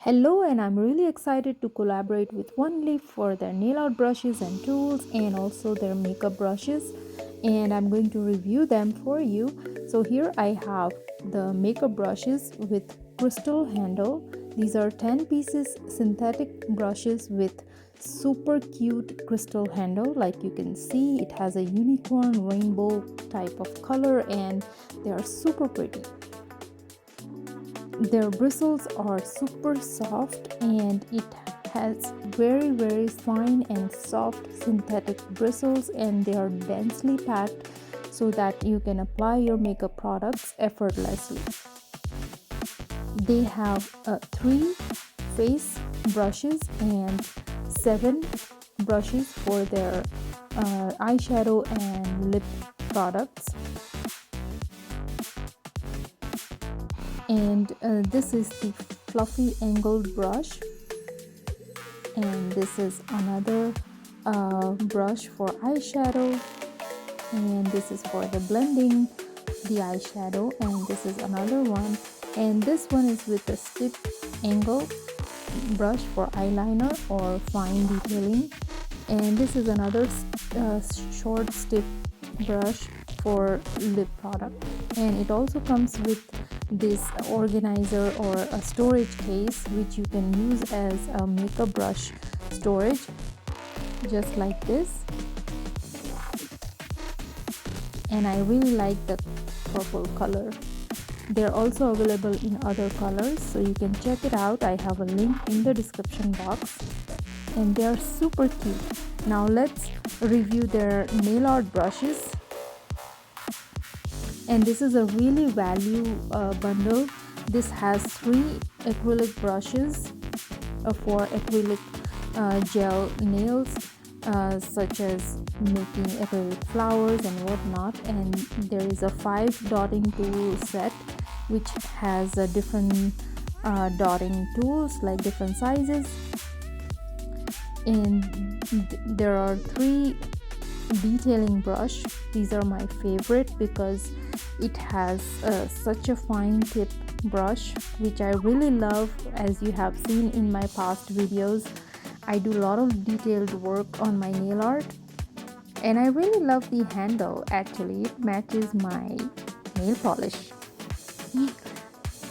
Hello, and I'm really excited to collaborate with Oneleaf for their nail art brushes and tools and also their makeup brushes, and I'm going to review them for you. So here I have the makeup brushes with crystal handle. These are 10 pieces synthetic brushes with super cute crystal handle. Like you can see, it has a unicorn rainbow type of color and they are super pretty. Their bristles are super soft and it has very fine and soft synthetic bristles, and they are densely packed so that you can apply your makeup products effortlessly. They have 3 face brushes and 7 brushes for their eyeshadow and lip products. And this is the fluffy angled brush, and this is another brush for eyeshadow, and this is for the blending the eyeshadow, and this is another one, and this one is with a stiff angle brush for eyeliner or fine detailing, and this is another short stiff brush for lip product. And it also comes with this organizer or a storage case which you can use as a makeup brush storage, just like this. And I really like the purple color. They're also available in other colors, so you can check it out. I have a link in the description box, and they are super cute. Now let's review their nail art brushes. And this is a really value bundle. This has 3 acrylic brushes for acrylic gel nails, such as making acrylic flowers and whatnot, and there is a 5 dotting tool set which has different dotting tools like different sizes, and there are 3 detailing brush. These are my favorite because it has such a fine tip brush, which I really love. As you have seen in my past videos, I do a lot of detailed work on my nail art, and I really love the handle. Actually, it matches my nail polish.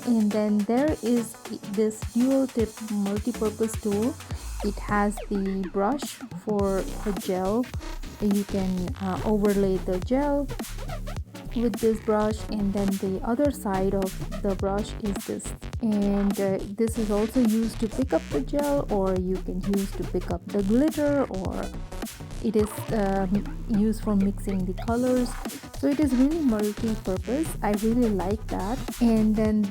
And then there is this dual tip multi-purpose tool. It has the brush for the gel. You can overlay the gel with this brush, and then the other side of the brush is this, and this is also used to pick up the gel, or you can use to pick up the glitter, or it is used for mixing the colors. So it is really multi-purpose. I really like that. And then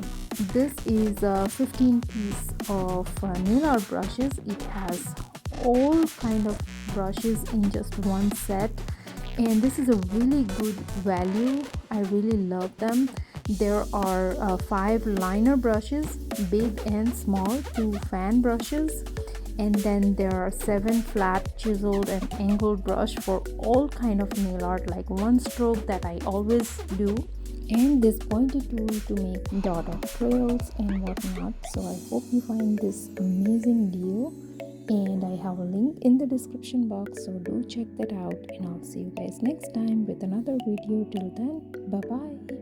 this is a 15 piece of nail art brushes. It has all kind of brushes in just one set, and this is a really good value. I really love them. There are 5 liner brushes, big and small, 2 fan brushes, and then there are 7 flat chiseled and angled brush for all kind of nail art, like one stroke that I always do, and this pointy tool to make dot of trails and whatnot. So I hope you find this amazing deal, and I have a link in the description box, so do check that out, and I'll see you guys next time with another video. Till then, bye bye.